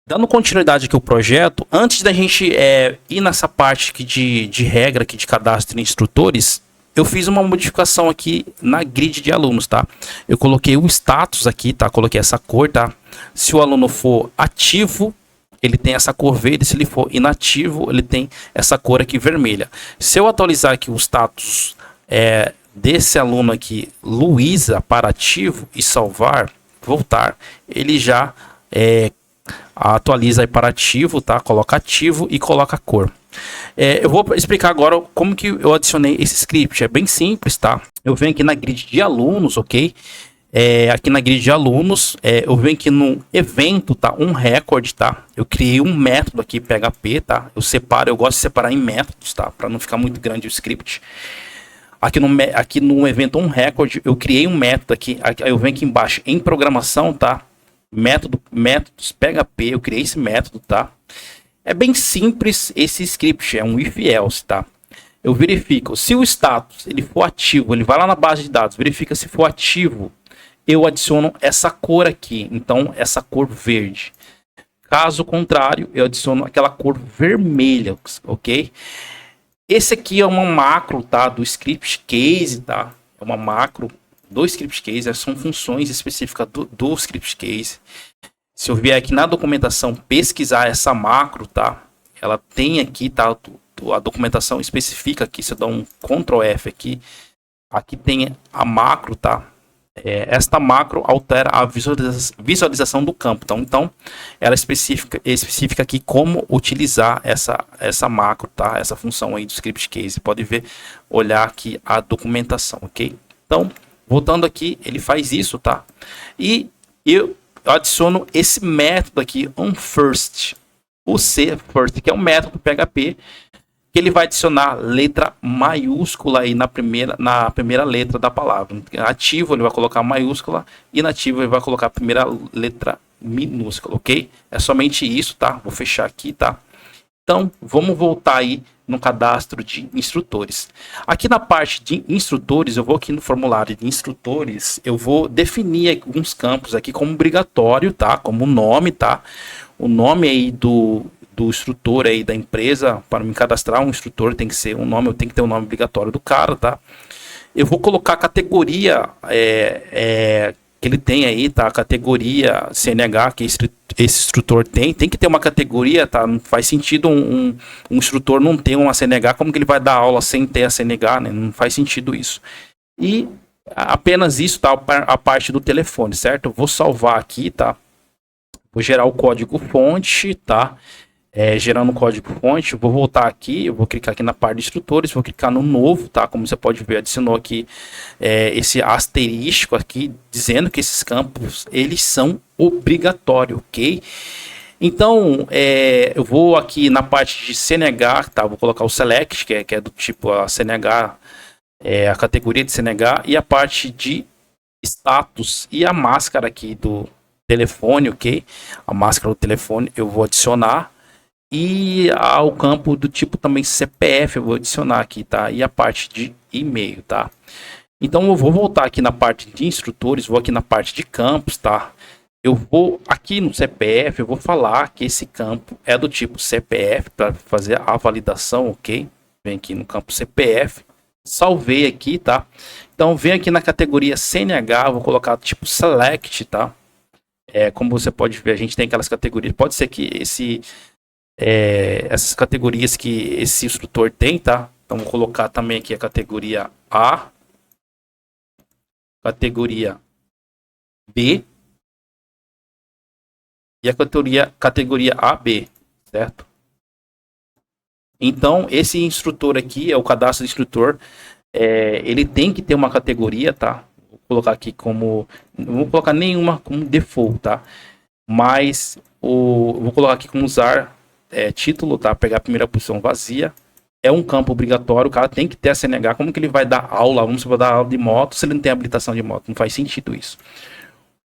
Dando continuidade aqui ao projeto, antes da gente ir nessa parte aqui de regra aqui de cadastro de instrutores, eu fiz uma modificação aqui na grid de alunos, tá? Eu coloquei o status aqui, tá? Coloquei essa cor, tá? Se o aluno for ativo, ele tem essa cor verde. Se ele for inativo, ele tem essa cor aqui vermelha. Se eu atualizar aqui o status desse aluno aqui, Luísa, para ativo e salvar, voltar, ele já atualiza aí para ativo, tá? Coloca ativo e coloca a cor. Eu vou explicar agora como que eu adicionei esse script. É bem simples, tá? Eu venho aqui na grid de alunos, ok? Aqui na grid de alunos, eu venho aqui no evento, tá? Um record, tá? Eu criei um método aqui, PHP, tá? Eu gosto de separar em métodos, tá? Para não ficar muito grande o script. Aqui no evento record, eu criei um método aqui. Eu venho aqui embaixo em programação, tá? Métodos PHP, eu criei esse método, tá? É bem simples esse script, é um if else, tá? Eu verifico, se o status ele for ativo, ele vai lá na base de dados, verifica se for ativo, eu adiciono essa cor aqui, então essa cor verde. Caso contrário, eu adiciono aquela cor vermelha, ok? Esse aqui é uma macro, tá? Do script case, tá? É uma macro do script case, são funções específicas do script case. Se eu vier aqui na documentação pesquisar essa macro, tá? Ela tem aqui, tá? A documentação especifica aqui, se eu dar um Ctrl F aqui, aqui tem a macro, tá? Esta macro altera a visualização do campo, então ela especifica aqui como utilizar essa macro, tá? Essa função aí do script case. Pode ver, olhar aqui a documentação, ok? Então, voltando aqui, ele faz isso, tá? E eu adiciono esse método aqui, onFirst, o cFirst, que é um método PHP, que ele vai adicionar letra maiúscula aí na primeira letra da palavra. Ativo ele vai colocar maiúscula, inativo ele vai colocar a primeira letra minúscula, ok? É somente isso, tá? Vou fechar aqui, tá? Então, vamos voltar aí no cadastro de instrutores. Aqui na parte de instrutores, eu vou aqui no formulário de instrutores, eu vou definir alguns campos aqui como obrigatório, tá? Como nome, tá? O nome aí do instrutor aí da empresa. Para me cadastrar um instrutor tem que ser um nome, eu tenho que ter um nome obrigatório do cara, tá? Eu vou colocar a categoria que ele tem aí, tá? A categoria CNH que esse instrutor tem que ter uma categoria, tá? Não faz sentido um instrutor não ter uma CNH, como que ele vai dar aula sem ter a CNH, né? Não faz sentido isso. E apenas isso, tá? A parte do telefone, certo? Eu vou salvar aqui, tá? Vou gerar o código fonte, tá? Gerando o código fonte, vou voltar aqui, eu vou clicar aqui na parte de instrutores, vou clicar no novo, tá? Como você pode ver, adicionou aqui esse asterístico aqui, dizendo que esses campos, eles são obrigatórios, ok? Então, eu vou aqui na parte de CNH, tá? Vou colocar o select, que é do tipo a CNH, a categoria de CNH, e a parte de status e a máscara aqui do telefone, ok? A máscara do telefone eu vou adicionar. E ao campo do tipo também CPF eu vou adicionar aqui, tá? E a parte de e-mail, tá? Então eu vou voltar aqui na parte de instrutores, vou aqui na parte de campos, tá? Eu vou aqui no CPF, eu vou falar que esse campo é do tipo CPF para fazer a validação, ok? Vem aqui no campo CPF, salvei aqui, tá? Então vem aqui na categoria CNH, vou colocar tipo select, tá? Como você pode ver, a gente tem aquelas categorias, pode ser que essas categorias que esse instrutor tem, tá? Então vou colocar também aqui a categoria A, categoria B e a categoria AB, certo? Então esse instrutor aqui é o cadastro do instrutor, ele tem que ter uma categoria, tá? Vou colocar aqui como, não vou colocar nenhuma como default, tá? Mas vou colocar aqui como usar título, tá? Pegar a primeira posição vazia. É um campo obrigatório, o cara tem que ter a CNH. Como que ele vai dar aula? Vamos supor, dar aula de moto se ele não tem habilitação de moto? Não faz sentido isso.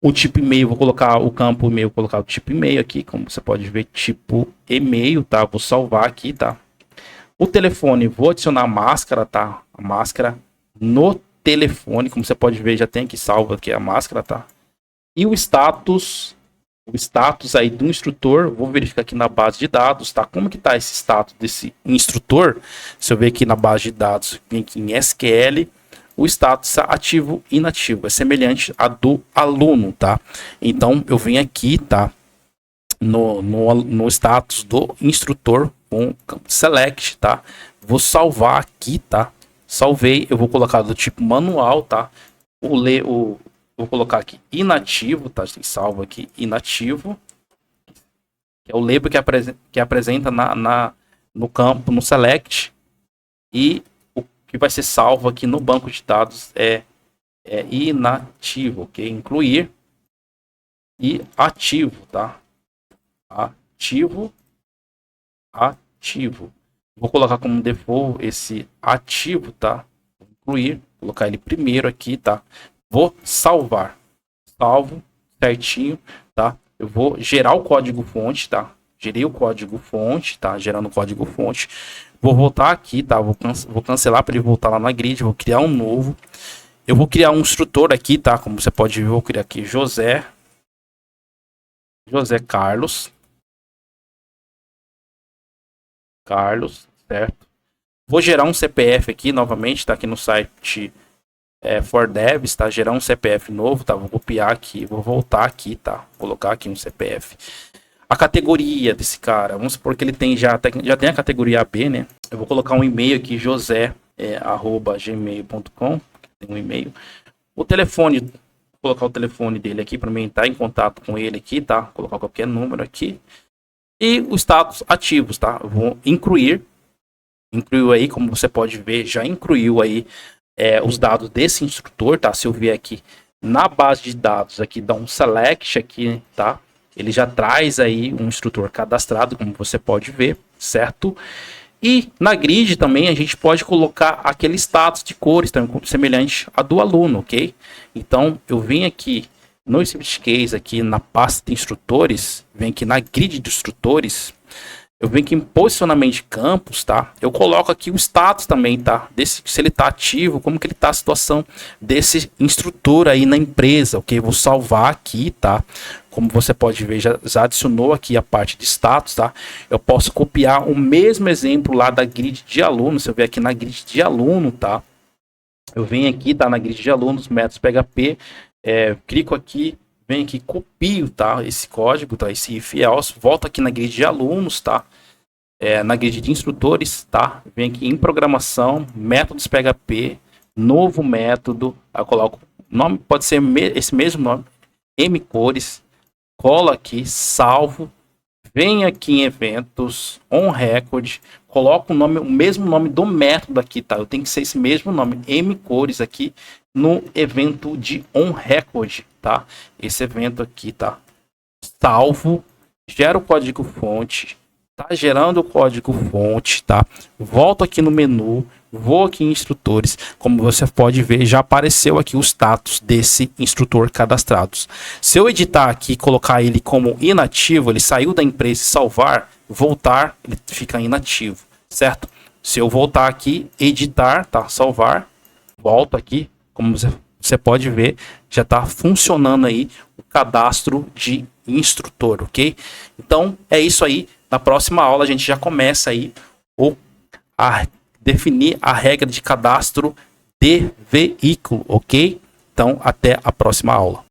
O tipo e-mail, vou colocar o campo e-mail, vou colocar o tipo e-mail aqui, como você pode ver, tipo e-mail, tá? Vou salvar aqui, tá? O telefone, vou adicionar a máscara, tá? A máscara no telefone, como você pode ver, já tem aqui salvo aqui a máscara, tá? E o status o status aí do instrutor. Vou verificar aqui na base de dados, tá? Como que tá esse status desse instrutor? Se eu ver aqui na base de dados, vem aqui em SQL, o status ativo e inativo é semelhante a do aluno, tá? Então eu venho aqui, tá? No status do instrutor com select, tá? Vou salvar aqui, tá? Salvei, eu vou colocar do tipo manual, tá? Vou colocar aqui inativo, tá? Salvo aqui inativo, que é o label que apresenta no campo, no select, e o que vai ser salvo aqui no banco de dados é inativo, ok? Incluir e ativo, tá? Ativo. Vou colocar como default esse ativo, tá? Vou incluir, colocar ele primeiro aqui, tá? Vou salvar. Salvo certinho, tá? Eu vou gerar o código fonte, tá? Gerei o código fonte, tá? Gerando o código fonte. Vou voltar aqui, tá? Vou cancelar para ele voltar lá na grid. Vou criar um novo. Eu vou criar um instrutor aqui, tá? Como você pode ver, eu vou criar aqui José Carlos, certo? Vou gerar um CPF aqui novamente, tá? Aqui no site for devs, tá? Gerar um CPF novo, tá? Vou copiar aqui, vou voltar aqui, tá? Vou colocar aqui um CPF. A categoria desse cara, vamos supor que ele tem já tem a categoria AB, né? Eu vou colocar um e-mail aqui, josé@gmail.com, tem um e-mail. O telefone, vou colocar o telefone dele aqui para mim estar em contato com ele aqui, tá? Vou colocar qualquer número aqui. E os status ativos, tá? Eu vou incluiu aí, como você pode ver, já incluiu aí os dados desse instrutor, tá? Se eu vier aqui na base de dados, aqui dá um select aqui, tá? Ele já traz aí um instrutor cadastrado, como você pode ver, certo? E na grid também a gente pode colocar aquele status de cores, também semelhante a do aluno, ok? Então eu venho aqui no Swift Case, aqui na pasta de instrutores, vem aqui na grid de instrutores, eu venho aqui em posicionamento de campos, tá? Eu coloco aqui o status também, tá? Se ele tá ativo, como que ele tá a situação desse instrutor aí na empresa, ok? Vou salvar aqui, tá? Como você pode ver, já adicionou aqui a parte de status, tá? Eu posso copiar o mesmo exemplo lá da grid de aluno. Se eu ver aqui na grid de aluno, tá? Eu venho aqui, tá? Na grid de alunos, métodos PHP, clico aqui, venho aqui, copio, tá? Esse código, tá? Esse if else, volto aqui na grid de alunos, tá? Na grid de instrutores, tá? Venho aqui em programação, métodos PHP, novo método, eu coloco nome, pode ser esse mesmo nome, mcores, colo aqui, salvo, venho aqui em eventos, on record, coloco o mesmo nome do método aqui, tá? Eu tenho que ser esse mesmo nome, mcores aqui, no evento de on record, tá? Esse evento aqui, tá? Salvo, gera o código fonte, tá gerando o código fonte, tá? Volto aqui no menu, vou aqui em instrutores, como você pode ver, já apareceu aqui o status desse instrutor cadastrados. Se eu editar aqui e colocar ele como inativo, ele saiu da empresa e salvar, voltar, ele fica inativo, certo? Se eu voltar aqui, editar, tá? Salvar, volto aqui, como você pode ver, já está funcionando aí o cadastro de instrutor, ok? Então, é isso aí. Na próxima aula, a gente já começa aí a definir a regra de cadastro de veículo, ok? Então, até a próxima aula.